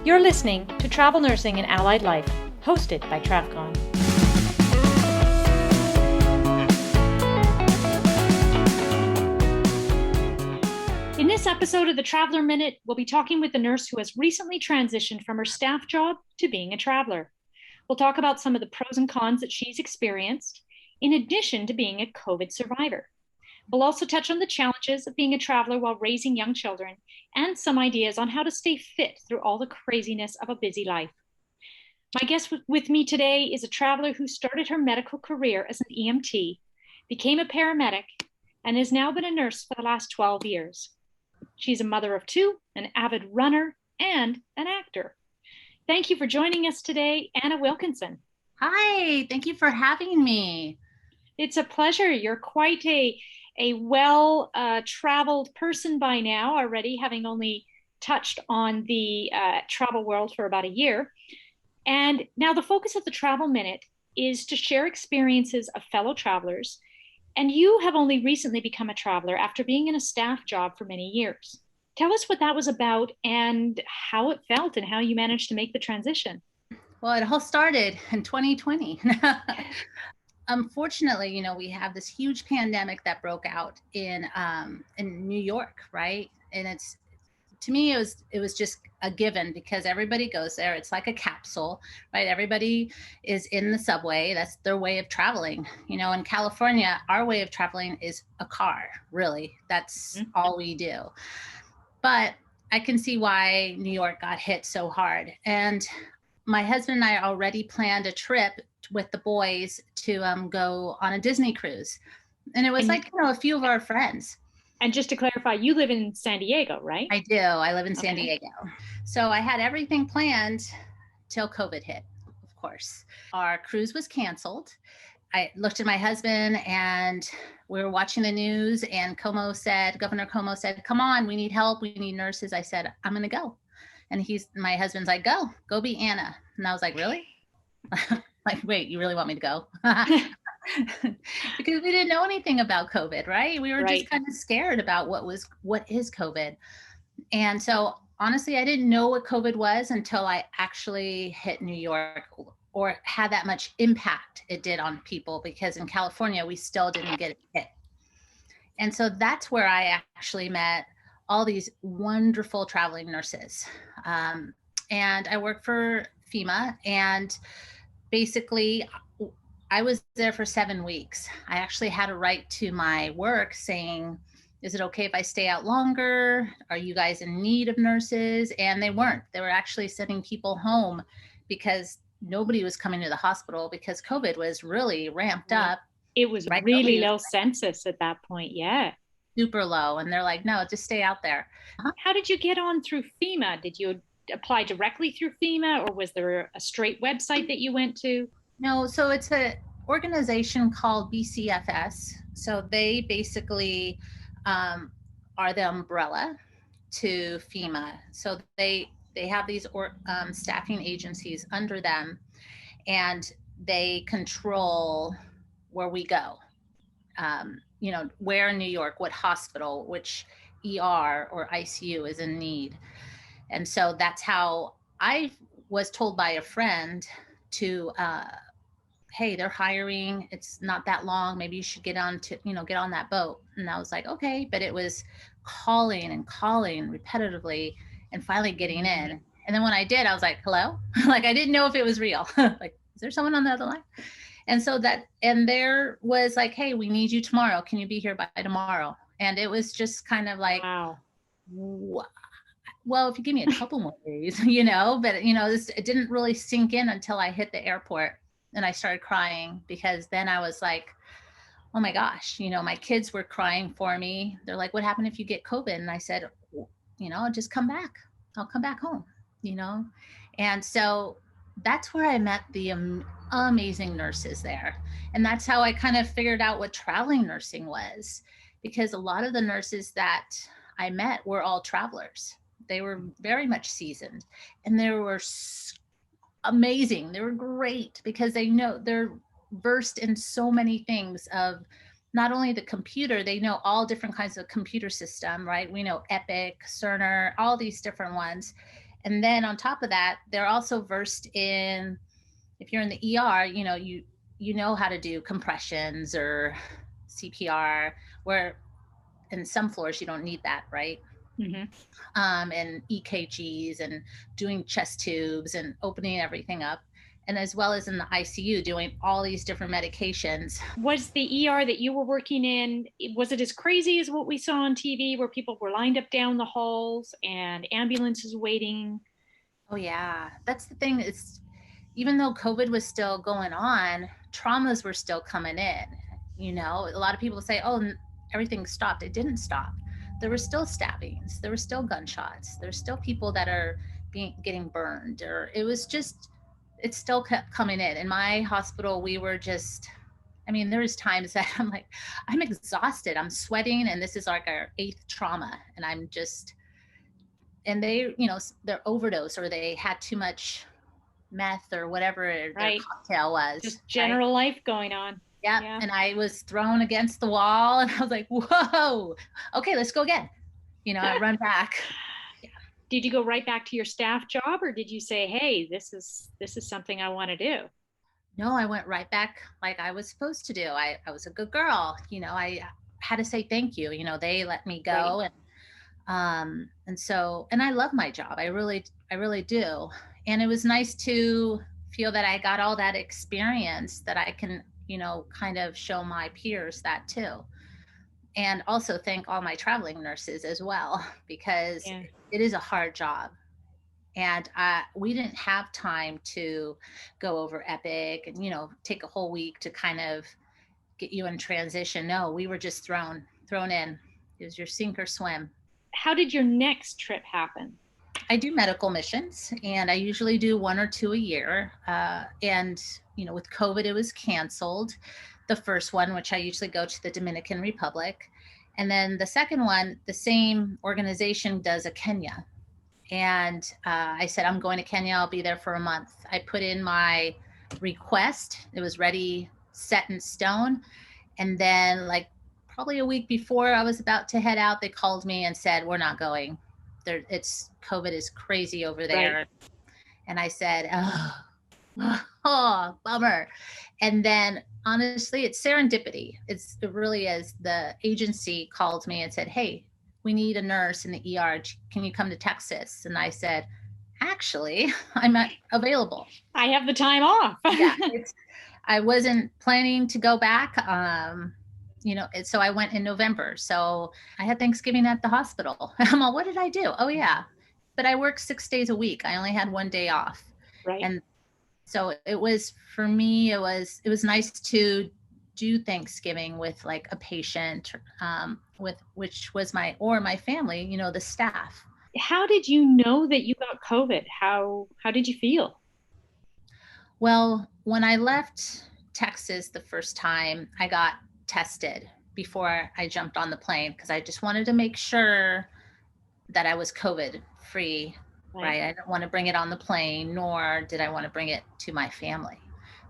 You're listening to Travel Nursing and Allied Life, hosted by TravCon. In this episode of the Traveler Minute, we'll be talking with a nurse who has recently transitioned from her staff job to being a traveler. We'll talk about some of the pros and cons that she's experienced, in addition to being a COVID survivor. We'll also touch on the challenges of being a traveler while raising young children and some ideas on how to stay fit through all the craziness of a busy life. My guest with me today is a traveler who started her medical career as an EMT, became a paramedic, and has now been a nurse for the last 12 years. She's a mother of two, an avid runner, and an actor. Thank you for joining us today, Anna Wilkinson. Hi, thank you for having me. It's a pleasure. You're quite a well-traveled person by now already, having only touched on the travel world for about a year. And now the focus of the Travel Minute is to share experiences of fellow travelers. And you have only recently become a traveler after being in a staff job for many years. Tell us what that was about and how it felt and how you managed to make the transition. Well, it all started in 2020. Unfortunately, we have this huge pandemic that broke out in New York, right? And to me, it was just a given because everybody goes there. It's like a capsule, right? Everybody is in the subway. That's their way of traveling. In California, our way of traveling is a car, really. That's all we do. But I can see why New York got hit so hard. And my husband and I already planned a trip with the boys to go on a Disney cruise. And it was a few of our friends. And just to clarify, you live in San Diego, right? I do. I live in San Diego. So I had everything planned till COVID hit, of course. Our cruise was canceled. I looked at my husband and we were watching the news and Governor Cuomo said, come on, we need help. We need nurses. I said, I'm going to go. And my husband's like, go be Anna. And I was like, really? Like, wait, you really want me to go? Because we didn't know anything about COVID, right? We were just kind of scared about what is COVID. And so honestly, I didn't know what COVID was until I actually hit New York or had that much impact it did on people, because in California, we still didn't get it hit. And so that's where I actually met all these wonderful traveling nurses. And I work for FEMA, and basically I was there for 7 weeks. I actually had to write to my work saying, is it okay if I stay out longer? Are you guys in need of nurses? And they weren't. They were actually sending people home because nobody was coming to the hospital because COVID was really ramped up. It was really low census at that point. Yeah. Super low. And they're like, no, just stay out there. How did you get on through FEMA? Did you apply directly through FEMA, or was there a straight website that you went to? No, so it's an organization called BCFS. So they basically are the umbrella to FEMA. So they have these staffing agencies under them, and they control where we go. Where in New York, what hospital, which ER or ICU is in need. And so that's how I was told by a friend to, hey, they're hiring. It's not that long. Maybe you should get on that boat. And I was like, okay. But it was calling repetitively and finally getting in. And then when I did, I was like, hello? Like, I didn't know if it was real. Like, is there someone on the other line? And so there was like, hey, we need you tomorrow. Can you be here by tomorrow? And it was just kind of like, wow. Well, if you give me a couple more days, but it didn't really sink in until I hit the airport and I started crying, because then I was like, oh my gosh, my kids were crying for me. They're like, what happened if you get COVID? And I said, just come back. I'll come back home, And so that's where I met the amazing nurses there. And that's how I kind of figured out what traveling nursing was, because a lot of the nurses that I met were all travelers. They were very much seasoned, and they were amazing. They were great because they're versed in so many things of not only the computer, they know all different kinds of computer system, right? We know Epic, Cerner, all these different ones. And then on top of that, they're also versed in, if you're in the ER, you know how to do compressions or CPR, where in some floors you don't need that, right? Mm-hmm. And EKGs and doing chest tubes and opening everything up. And as well as in the ICU, doing all these different medications. Was the ER that you were working in, was it as crazy as what we saw on TV where people were lined up down the halls and ambulances waiting? Oh yeah, that's the thing. Is even though COVID was still going on, traumas were still coming in. A lot of people say, oh, everything stopped. It didn't stop. There were still stabbings. There were still gunshots. There's still people that are getting burned, or it still kept coming in. In my hospital, we were just, there's times that I'm like, I'm exhausted. I'm sweating, and this is like our 8th trauma. And they, they're overdose, or they had too much meth or whatever their cocktail was. Just general life going on. Yep. Yeah. And I was thrown against the wall, and I was like, whoa, okay, let's go again. I run back. Yeah. Did you go right back to your staff job, or did you say, hey, this is something I want to do? No, I went right back like I was supposed to do. I was a good girl. I had to say thank you. They let me go. Right. And I love my job. I really do. And it was nice to feel that I got all that experience that I can, kind of show my peers that too. And also thank all my traveling nurses as well, because it is a hard job. And we didn't have time to go over Epic and, take a whole week to kind of get you in transition. No, we were just thrown in. It was your sink or swim. How did your next trip happen? I do medical missions, and I usually do 1 or 2 a year. And, with COVID, it was canceled. The first one, which I usually go to the Dominican Republic. And then the second one, the same organization does a Kenya. And I said, I'm going to Kenya. I'll be there for a month. I put in my request. It was ready, set in stone. And then probably a week before I was about to head out, they called me and said, we're not going. COVID is crazy over there. Right. And I said, oh, bummer. And then honestly, it's serendipity. It really is. The agency called me and said, hey, we need a nurse in the ER. Can you come to Texas? And I said, actually, I'm not available. I have the time off. Yeah, I wasn't planning to go back. So I went in November. So I had Thanksgiving at the hospital. I'm all, what did I do? Oh yeah. But I worked 6 days a week. I only had 1 day off. Right. And so it was, for me, it was nice to do Thanksgiving with a patient, which was my family, the staff. How did you know that you got COVID? How did you feel? Well, when I left Texas the first time, I got tested before I jumped on the plane, because I just wanted to make sure that I was COVID free, right? I didn't want to bring it on the plane, nor did I want to bring it to my family.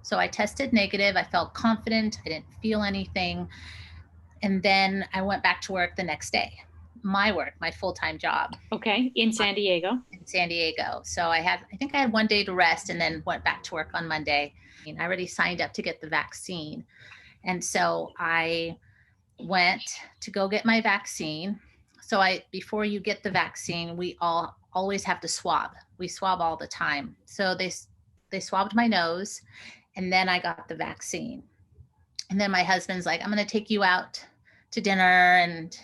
So I tested negative. I felt confident. I didn't feel anything. And then I went back to work the next day. My full-time job. Okay. In San Diego. In San Diego. So I think I had 1 day to rest, and then went back to work on Monday. I already signed up to get the vaccine. And so I went to go get my vaccine. So before you get the vaccine, we always have to swab. We swab all the time. So they swabbed my nose, and then I got the vaccine. And then my husband's like, I'm going to take you out to dinner. And,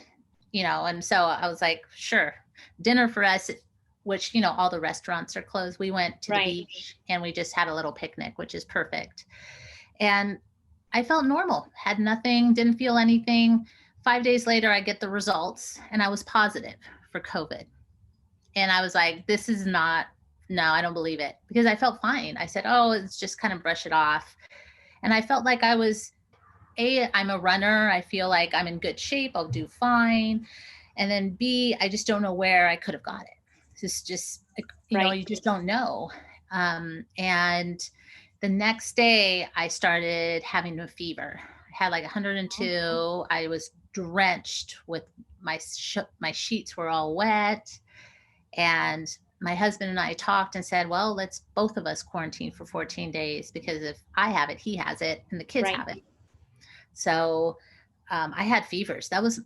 and so I was like, sure. Dinner for us, which, all the restaurants are closed. We went to the beach, and we just had a little picnic, which is perfect. And I felt normal, had nothing, didn't feel anything. 5 days later, I get the results, and I was positive for COVID. And I was like, no, I don't believe it, because I felt fine. I said, oh, it's just kind of brush it off. And I felt like I was, I'm a runner. I feel like I'm in good shape. I'll do fine. And then B, I just don't know where I could have got it. It's just, you just don't know. And the next day I started having a fever. I had 102. Oh. I was drenched with my sheets were all wet. And my husband and I talked and said, well, let's both of us quarantine for 14 days, because if I have it, he has it, and the kids have it. So I had fevers. That was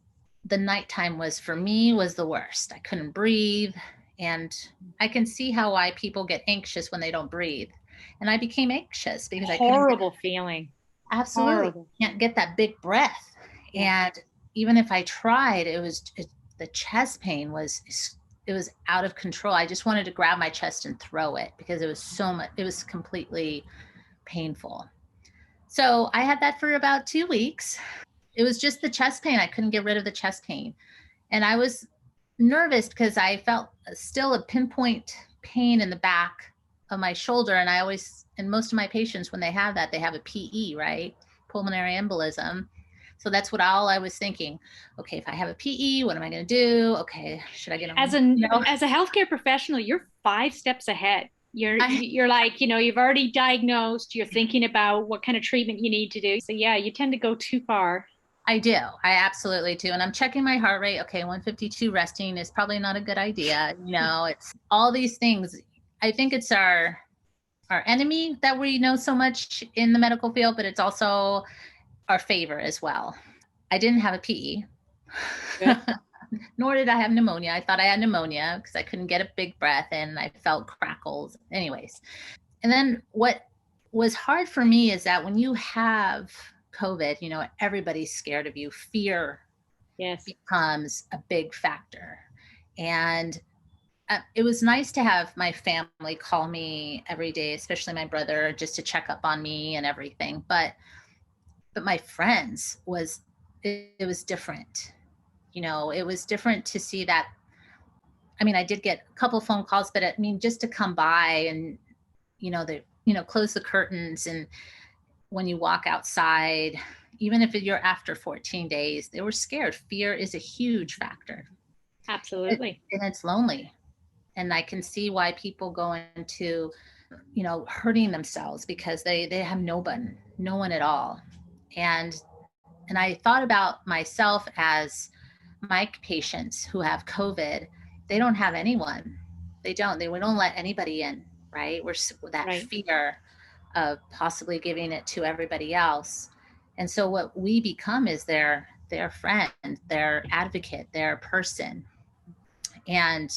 the nighttime for me was the worst. I couldn't breathe. And I can see why people get anxious when they don't breathe. And I became anxious because horrible feeling. Absolutely. Horrible. Can't get that big breath. Yeah. And even if I tried, the chest pain was out of control. I just wanted to grab my chest and throw it because it was completely painful. So I had that for about 2 weeks. It was just the chest pain. I couldn't get rid of the chest pain. And I was nervous because I felt still a pinpoint pain in the back of my shoulder. And most of my patients, when they have that, they have a PE, right? Pulmonary embolism. So that's all I was thinking. Okay, if I have a PE, what am I going to do? Okay, should I get as a healthcare professional, you're 5 steps ahead. You're like, you've already diagnosed, you're thinking about what kind of treatment you need to do. So yeah, you tend to go too far. I do. I absolutely do. And I'm checking my heart rate. Okay, 152 resting is probably not a good idea. It's all these things. I think it's our enemy that we know so much in the medical field, but it's also our favor as well. I didn't have a PE. Nor did I have pneumonia. I thought I had pneumonia because I couldn't get a big breath and I felt crackles. Anyways. And then what was hard for me is that when you have COVID, everybody's scared of you. Fear becomes a big factor. And it was nice to have my family call me every day, especially my brother, just to check up on me and everything. But my friends it was different. It was different to see that. I mean, I did get a couple phone calls, but just to come by and, close the curtains. And when you walk outside, even if you're after 14 days, they were scared. Fear is a huge factor. Absolutely. And it's lonely. And I can see why people go into, hurting themselves because they have no one at all. And I thought about myself as my patients who have COVID. They don't have anyone. We don't let anybody in, right? We're that fear of possibly giving it to everybody else. And so what we become is their friend, their advocate, their person. And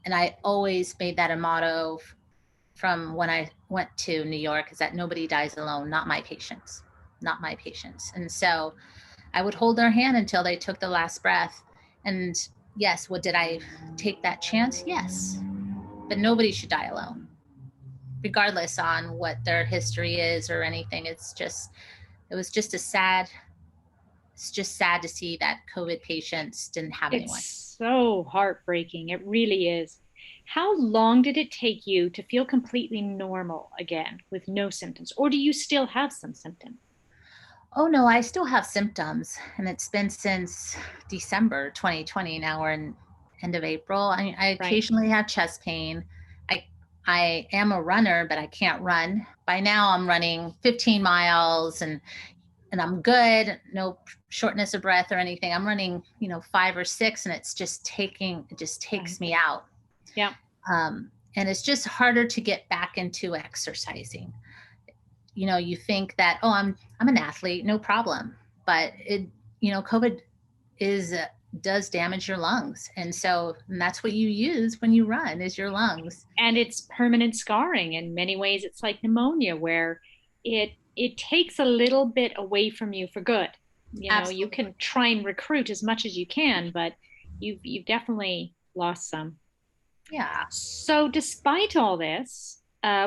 I always made that a motto from when I went to New York, is that nobody dies alone, not my patients. And so I would hold their hand until they took the last breath. And yes, did I take that chance? Yes. But nobody should die alone, regardless on what their history is or anything. It was just sad to see that COVID patients didn't have anyone. It's so heartbreaking. It really is. How long did it take you to feel completely normal again with no symptoms? Or do you still have some symptoms? Oh, no, I still have symptoms. And it's been since December 2020. Now we're in end of April. I occasionally have chest pain. I am a runner, but I can't run. By now I'm running 15 miles and I'm good. No shortness of breath or anything. I'm running, 5 or 6 and it just takes me out. Yeah. And it's just harder to get back into exercising. You think that, oh, I'm an athlete, no problem. But COVID does damage your lungs. And that's what you use when you run is your lungs. And it's permanent scarring. In many ways, it's like pneumonia where it takes a little bit away from you for good. Absolutely. You can try and recruit as much as you can, but you've definitely lost some. Yeah. So despite all this,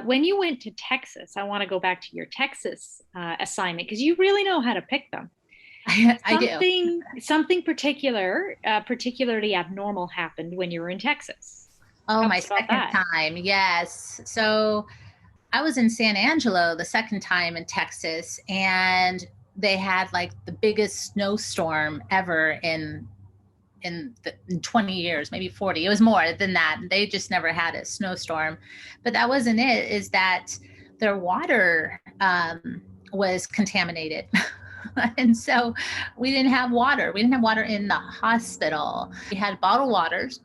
when you went to Texas, I want to go back to your Texas assignment because you really know how to pick them. I do. Something particularly abnormal happened when you were in Texas. Oh, my second time. Yes. So I was in San Angelo the second time in Texas, and they had like the biggest snowstorm ever in 20 years, maybe 40. It was more than that. They just never had a snowstorm. But that wasn't it, is that their water was contaminated. And so we didn't have water. We didn't have water in the hospital. We had bottled waters.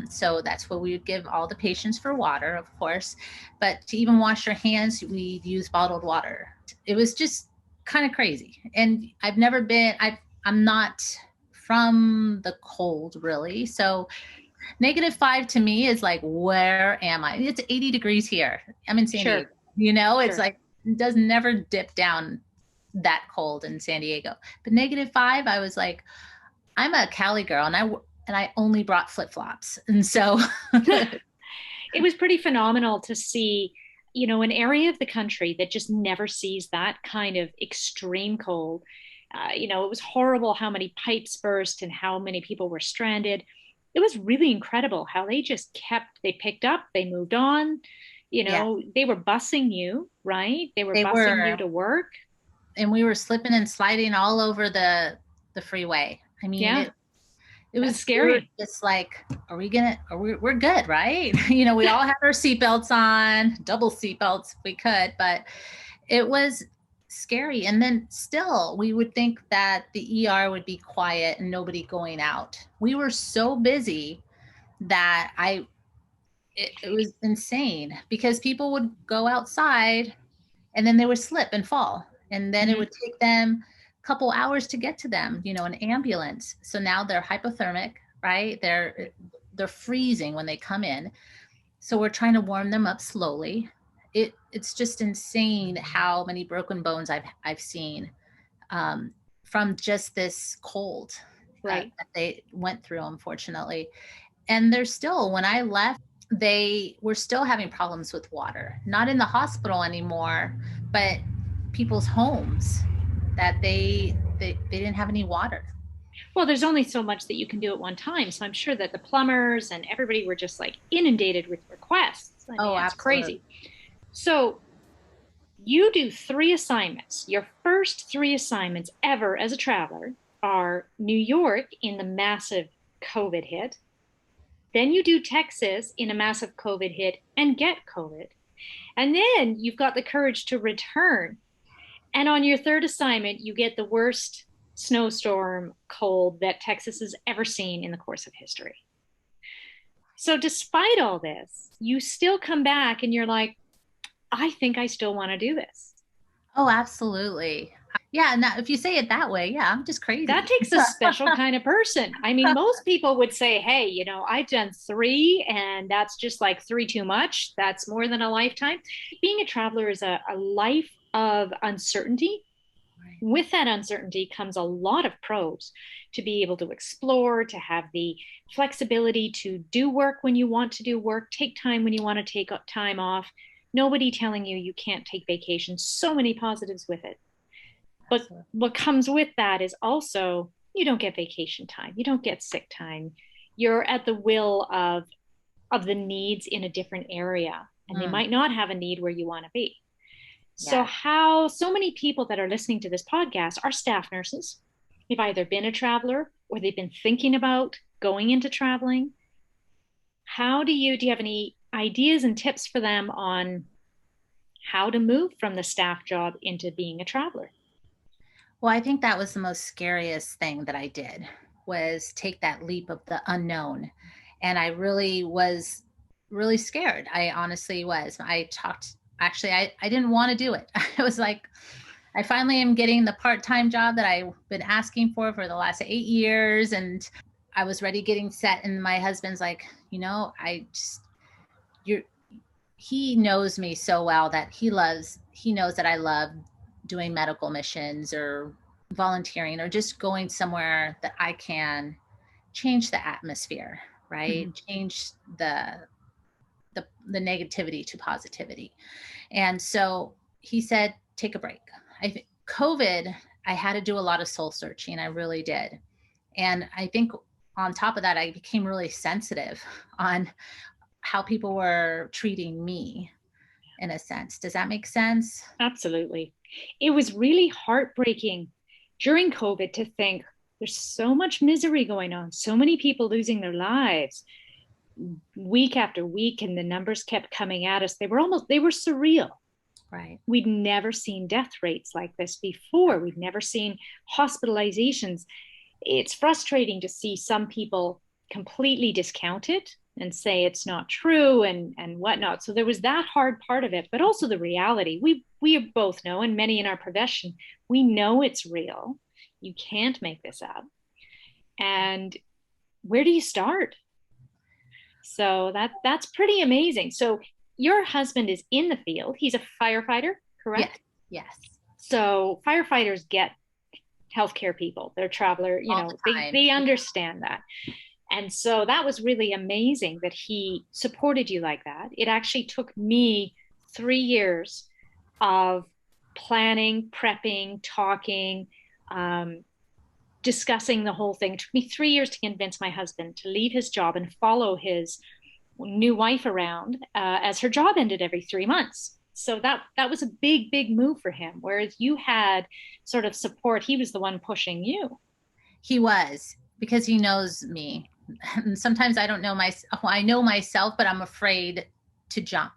So that's what we would give all the patients for water, of course. But to even wash your hands, we'd use bottled water. It was just kind of crazy. And I'm not from the cold really. So -5 to me is like, where am I? It's 80 degrees here. I'm in San Diego. It's like, it does never dip down that cold in San Diego. But -5, I was like, I'm a Cali girl, and I only brought flip-flops. And so it was pretty phenomenal to see, an area of the country that just never sees that kind of extreme cold. It was horrible how many pipes burst and how many people were stranded. It was really incredible how they picked up, they moved on. They were busing you, right? They were busing you to work. And we were slipping and sliding all over the freeway. I mean, it was scary. It's like, we're good, right? We all had our seatbelts on, double seatbelts if we could, but it was scary. And then still, we would think that the ER would be quiet and nobody going out. We were so busy that it was insane, because people would go outside and then they would slip and fall. And then it would take them a couple hours to get to them, an ambulance. So now they're hypothermic, right? They're freezing when they come in. So we're trying to warm them up slowly. It's just insane how many broken bones I've seen from just this cold that they went through, unfortunately. And there's still, when I left, they were still having problems with water, not in the hospital anymore, but people's homes, that they didn't have any water. Well, there's only so much that you can do at one time. So I'm sure that the plumbers and everybody were just like inundated with requests. I mean, it's crazy. So you do 3 assignments. Your first 3 assignments ever as a traveler are New York in the massive COVID hit. Then you do Texas in a massive COVID hit and get COVID. And then you've got the courage to return. And on your 3rd assignment, you get the worst snowstorm cold that Texas has ever seen in the course of history. So despite all this, you still come back and you're like, I think I still want to do this. Oh, absolutely. Yeah. Now, if you say it that way, yeah, I'm just crazy. That takes a special kind of person. I mean, most people would say, hey, I've done 3 and that's just like 3 too much. That's more than a lifetime. Being a traveler is a life of uncertainty. Right. With that uncertainty comes a lot of pros: to be able to explore, to have the flexibility to do work when you want to do work, take time when you want to take time off. Nobody telling you can't take vacation. So many positives with it. But what comes with that is also, you don't get vacation time. You don't get sick time. You're at the will of the needs in a different area. And they might not have a need where you want to be. Yeah. So many people that are listening to this podcast are staff nurses. They've either been a traveler or they've been thinking about going into traveling. Do you have any ideas and tips for them on how to move from the staff job into being a traveler? Well, I think that was the most scariest thing that I did, was take that leap of the unknown. And I really was really scared. I honestly was. I didn't want to do it. I was like, I finally am getting the part-time job that I've been asking for the last 8 years. And I was ready, getting set. And my husband's like, he knows me so well that he knows that I love doing medical missions or volunteering or just going somewhere that I can change the atmosphere, right? Mm-hmm. Change the negativity to positivity. And so he said, take a break. I think COVID, I had to do a lot of soul searching. I really did. And I think on top of that, I became really sensitive on how people were treating me, in a sense. Does that make sense? Absolutely. It was really heartbreaking during COVID to think there's so much misery going on, so many people losing their lives week after week, and the numbers kept coming at us. They were surreal. Right. We'd never seen death rates like this before. We'd never seen hospitalizations. It's frustrating to see some people completely discount it and say it's not true and whatnot. So there was that hard part of it, but also the reality. We both know, and many in our profession, we know it's real. You can't make this up. And where do you start? So that's pretty amazing. So your husband is in the field. He's a firefighter, correct? Yes. Yes. So firefighters get healthcare people. They're traveler, they understand that. And so that was really amazing that he supported you like that. It actually took me 3 years of planning, prepping, talking, discussing the whole thing. It took me 3 years to convince my husband to leave his job and follow his new wife around as her job ended every 3 months. So that was a big move for him. Whereas you had sort of support, he was the one pushing you. He was, because he knows me. And sometimes I don't know myself. I know myself, but I'm afraid to jump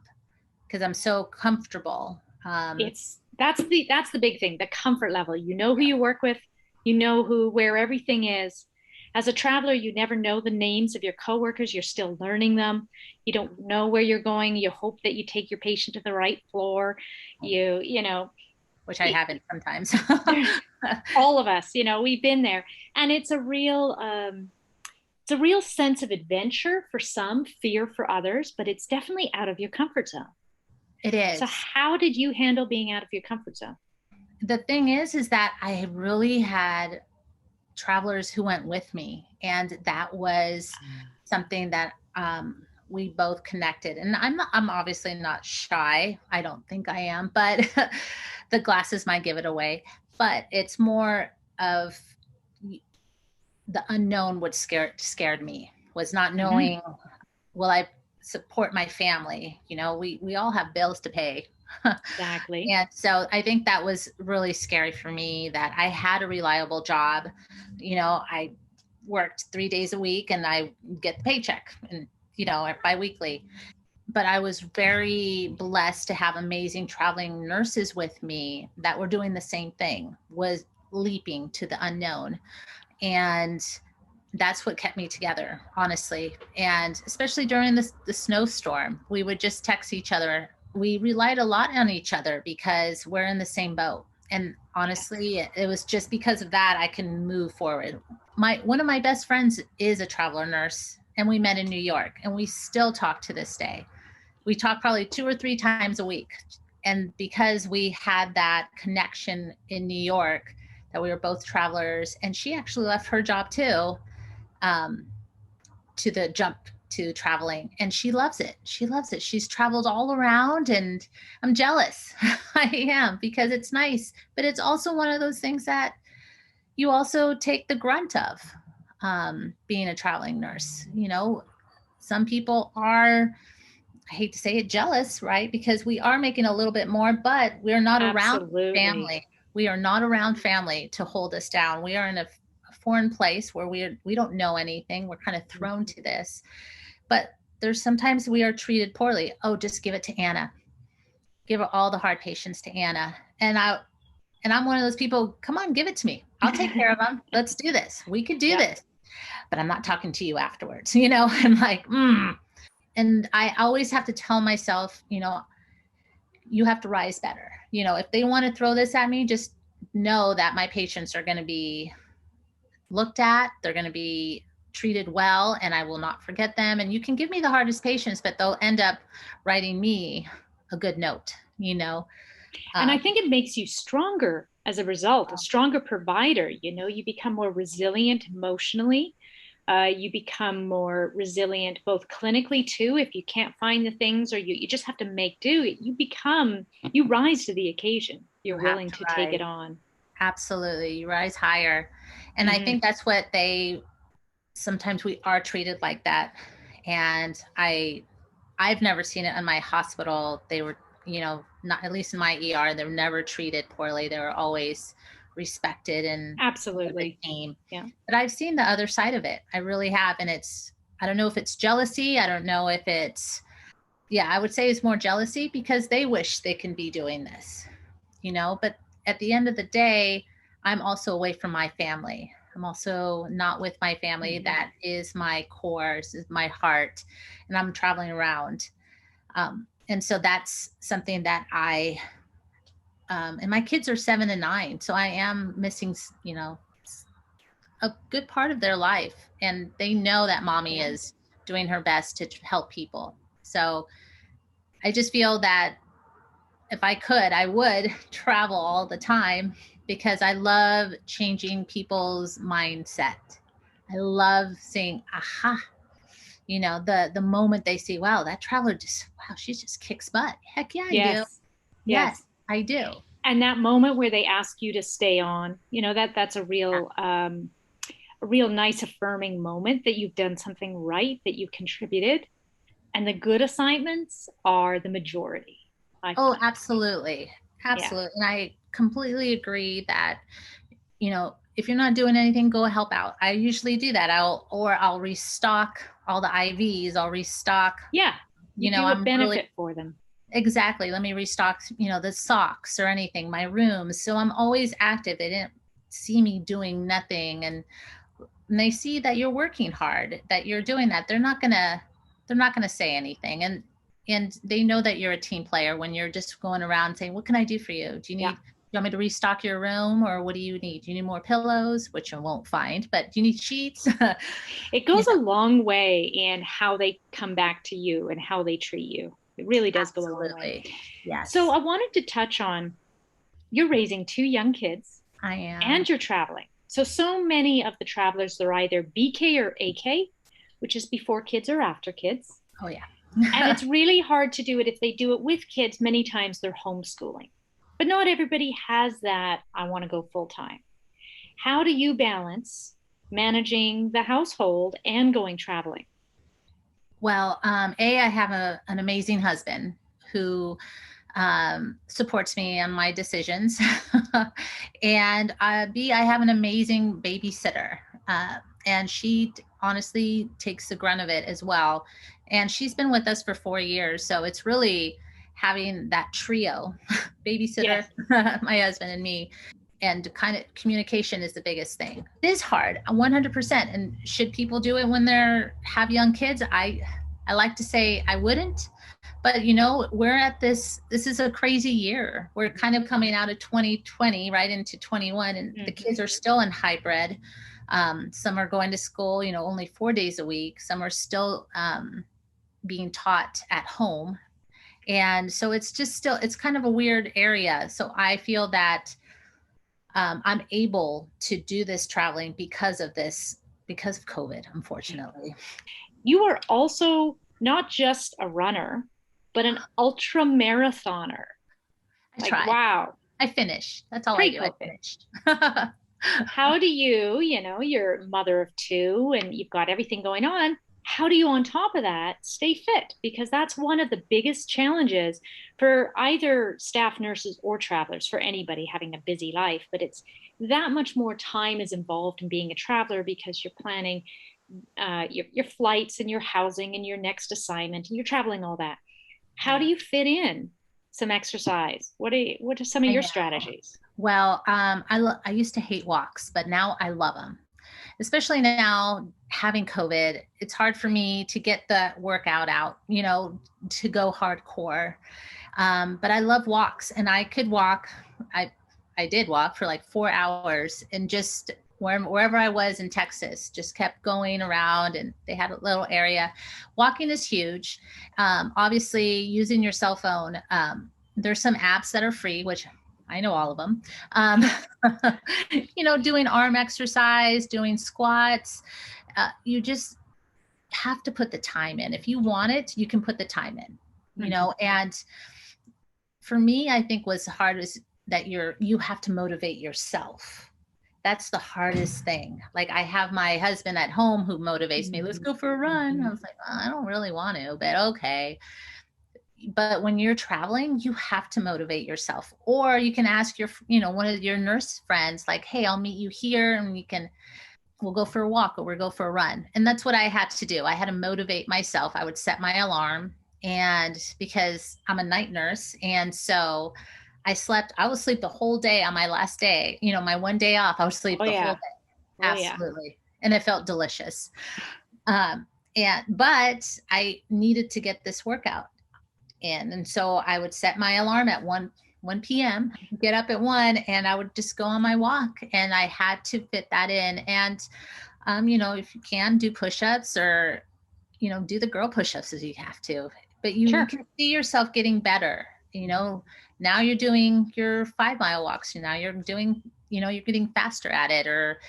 because I'm so comfortable. That's the big thing, the comfort level. You know who you work with, you know where everything is. As a traveler, you never know the names of your coworkers. You're still learning them. You don't know where you're going. You hope that you take your patient to the right floor. You know, which I haven't sometimes. All of us, we've been there, and it's a real sense of adventure for some, fear for others, but it's definitely out of your comfort zone. It is. So how did you handle being out of your comfort zone? The thing is that I really had travelers who went with me, and that was something that we both connected. And I'm obviously not shy. I don't think I am, but the glasses might give it away. But it's more of the unknown. What scared me was not knowing, will I support my family? We all have bills to pay. Exactly. And so I think that was really scary for me, that I had a reliable job. I worked 3 days a week and I get the paycheck and, biweekly. But I was very blessed to have amazing traveling nurses with me that were doing the same thing, was leaping to the unknown. And that's what kept me together, honestly. And especially during the snowstorm, we would just text each other. We relied a lot on each other because we're in the same boat. And honestly, it was just because of that I can move forward. One of my best friends is a traveler nurse, and we met in New York, and we still talk to this day. We talk probably 2 or 3 times a week. And because we had that connection in New York, that we were both travelers, and she actually left her job too, to the jump to traveling, and she loves it. She's traveled all around, and I'm jealous. I am, because it's nice, but it's also one of those things that you also take the grunt of, being a traveling nurse. Some people are, I hate to say it, jealous, right? Because we are making a little bit more, but we're not Absolutely. around family. We are not around family to hold us down. We are in a foreign place where we don't know anything. We're kind of thrown to this. But there's sometimes we are treated poorly. Oh, just give it to Anna. Give all the hard patients to Anna. And I'm one of those people, come on, give it to me. I'll take care of them. Let's do this. We could do this. But I'm not talking to you afterwards. I'm like, And I always have to tell myself, you have to rise better. If they want to throw this at me, just know that my patients are going to be looked at. They're going to be treated well, and I will not forget them. And you can give me the hardest patients, but they'll end up writing me a good note, And I think it makes you stronger as a result, a stronger provider. You become more resilient emotionally. You become more resilient both clinically too. If you can't find the things, or you just have to make do, you rise to the occasion. You're willing to take it on. Absolutely. You rise higher. And I think that's what sometimes we are treated like that. And I've never seen it in my hospital. They were, not, at least in my ER, they were never treated poorly. They were always respected and absolutely team. Yeah. But I've seen the other side of it. I really have. And I don't know if it's jealousy. I don't know if I would say it's more jealousy, because they wish they can be doing this, but at the end of the day, I'm also away from my family. I'm also not with my family. Mm-hmm. That is my core, is my heart, and I'm traveling around. And so that's something that and my kids are 7 and 9. So I am missing, a good part of their life, and they know that mommy is doing her best to help people. So I just feel that if I could, I would travel all the time, because I love changing people's mindset. I love seeing, the moment they see, wow, that traveler she just kicks butt. Heck yeah, I do. Yes, I do. And that moment where they ask you to stay on, that's a real, a real nice affirming moment that you've done something right, that you contributed. And the good assignments are the majority. Absolutely. Absolutely. Yeah. And I completely agree that, if you're not doing anything, go help out. I usually do that. I'll restock all the IVs. I'll restock. Yeah. You do a benefit for them. Exactly. Let me restock, the socks or anything, my rooms. So I'm always active. They didn't see me doing nothing. And they see that you're working hard, that you're doing that. They're not going to say anything. And they know that you're a team player when you're just going around saying, what can I do for you? Do you want me to restock your room, or what do you need? Do you need more pillows, which I won't find, but do you need sheets? It goes a long way in how they come back to you and how they treat you. It really does go a long way. Yes. So I wanted to touch on, you're raising 2 young kids. I am. And you're traveling. So many of the travelers, they're either BK or AK, which is before kids or after kids. Oh, yeah. And it's really hard to do it. If they do it with kids, many times they're homeschooling. But not everybody has that, I want to go full time. How do you balance managing the household and going traveling? Well, I have an amazing husband who supports me on my decisions. And B, I have an amazing babysitter. And she honestly takes the grunt of it as well. And she's been with us for 4 years. So it's really having that trio, babysitter, my husband, and me. And kind of communication is the biggest thing. It is hard, 100%. And should people do it when have young kids? I like to say I wouldn't. But, we're at this is a crazy year. We're kind of coming out of 2020 right into 21, and the kids are still in hybrid. Some are going to school, only 4 days a week. Some are still being taught at home. And so it's kind of a weird area. So I feel that I'm able to do this traveling because of COVID, unfortunately. You are also not just a runner, but an ultra marathoner. I tried. Wow. I finished. That's all I do. I finished. How do you, you're a mother of 2 and you've got everything going on. How do you, on top of that, stay fit? Because that's one of the biggest challenges for either staff nurses or travelers, for anybody having a busy life. But it's that much more time is involved in being a traveler, because you're planning your flights and your housing and your next assignment, and you're traveling all that. How do you fit in some exercise? What are some of your strategies? Well, I used to hate walks, but now I love them. Especially now having COVID, it's hard for me to get the workout out, to go hardcore. But I love walks, and I could walk. I did walk for like 4 hours, and just wherever I was in Texas, just kept going around, and they had a little area. Walking is huge. Obviously, using your cell phone. There's some apps that are free, which I know all of them. Doing arm exercise, doing squats. You just have to put the time in. If you want it, you can put the time in, and for me, I think what's hard is that you have to motivate yourself. That's the hardest thing. Like, I have my husband at home who motivates me. Let's go for a run. I was like, I don't really want to, but okay. But when you're traveling, you have to motivate yourself. Or you can ask one of your nurse friends, like, hey, I'll meet you here, and we'll go for a walk, or we'll go for a run. And that's what I had to do. I had to motivate myself. I would set my alarm, and because I'm a night nurse, and so I would sleep the whole day on my last day, my one day off, I would sleep the whole day. Absolutely. And it felt delicious. But I needed to get this workout in. And so I would set my alarm at 1 p.m., get up at 1, and I would just go on my walk. And I had to fit that in. And, if you can do push-ups or, do the girl push-ups as you have to, but you can see yourself getting better. Now you're doing your 5-mile walks. Now you're doing, you're getting faster at it, or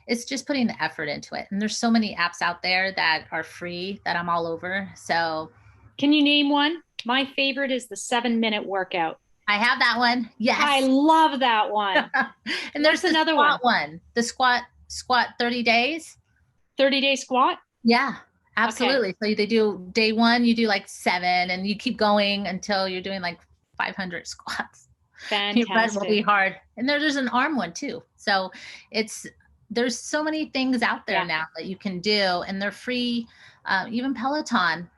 it's just putting the effort into it. And there's so many apps out there that are free that I'm all over. So can you name one? My favorite is the 7-minute workout. I have that one. Yes. I love that one. And there's another one. The squat 30 days. 30-day squat? Yeah, absolutely. Okay. So they do day 1, you do like 7, and you keep going until you're doing like 500 squats. Fantastic. Your butt will be hard. And there's an arm one too. So there's so many things out there now that you can do, and they're free. Even Peloton,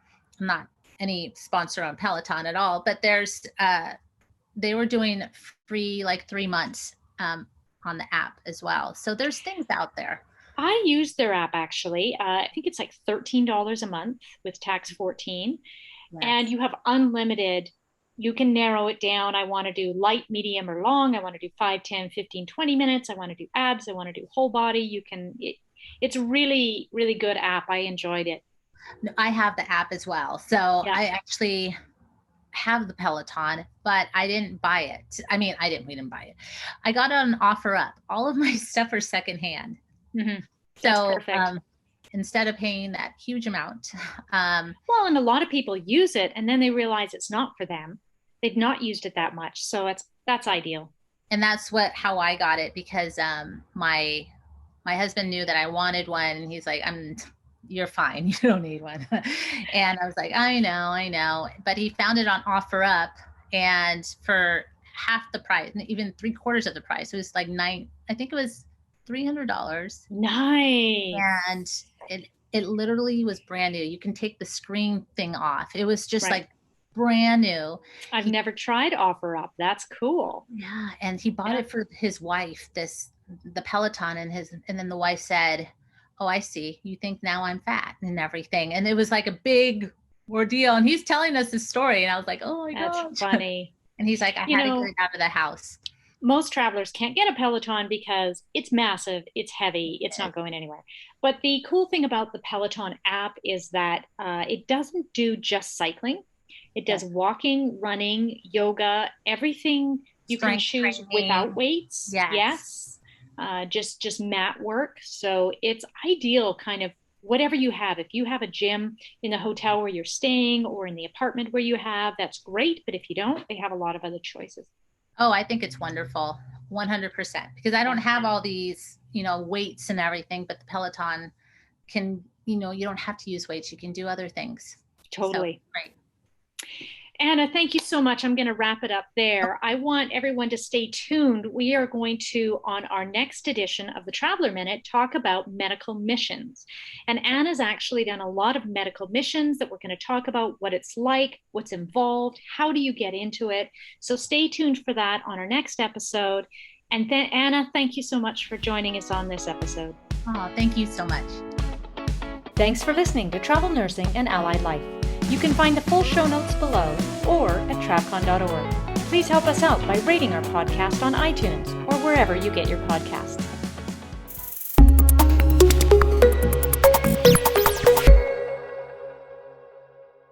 I'm not any sponsor on Peloton at all, but they were doing free like 3 months on the app as well. So there's things out there. I use their app actually. I think it's like $13 a month with tax 14. Yes. And you have unlimited. You can narrow it down. I want to do light, medium, or long. I want to do 5, 10, 15, 20 minutes. I want to do abs. I want to do whole body. It's really, really good app. I enjoyed it. I have the app as well. So I actually have the Peloton, but I didn't buy it. We didn't buy it. I got it on OfferUp. All of my stuff are secondhand. Mm-hmm. So instead of paying that huge amount. And a lot of people use it and then they realize it's not for them. They've not used it that much. So that's ideal. And that's how I got it, because my husband knew that I wanted one, and he's like, you're fine. You don't need one. And I was like, I know. But he found it on OfferUp, and for half the price, even 3/4 of the price, it was like I think it was $300. Nice. And it literally was brand new. You can take the screen thing off. It was just like brand new. I've never tried OfferUp. That's cool. Yeah. And he bought it for his wife, the Peloton, and then the wife said, "Oh, I see. You think now I'm fat and everything." And it was like a big ordeal. And he's telling us his story. And I was like, oh my God. That's funny. And he's like, I had to get out of the house. Most travelers can't get a Peloton because it's massive, it's heavy, it's not going anywhere. But the cool thing about the Peloton app is that it doesn't do just cycling. It does walking, running, yoga, everything you can choose without weights. Yes. Just mat work. So it's ideal, kind of whatever you have. If you have a gym in the hotel where you're staying or in the apartment where you have, that's great. But if you don't, they have a lot of other choices. Oh, I think it's wonderful. 100%. Because I don't have all these, weights and everything, but the Peloton can, you don't have to use weights. You can do other things. Totally. So, right. Anna, thank you so much. I'm going to wrap it up there. I want everyone to stay tuned. We are going to, on our next edition of the Traveler Minute, talk about medical missions. And Anna's actually done a lot of medical missions that we're going to talk about, what it's like, what's involved, how do you get into it. So stay tuned for that on our next episode. And then, Anna, thank you so much for joining us on this episode. Oh, thank you so much. Thanks for listening to Travel Nursing and Allied Life. You can find the full show notes below or at travcon.org. Please help us out by rating our podcast on iTunes or wherever you get your podcasts.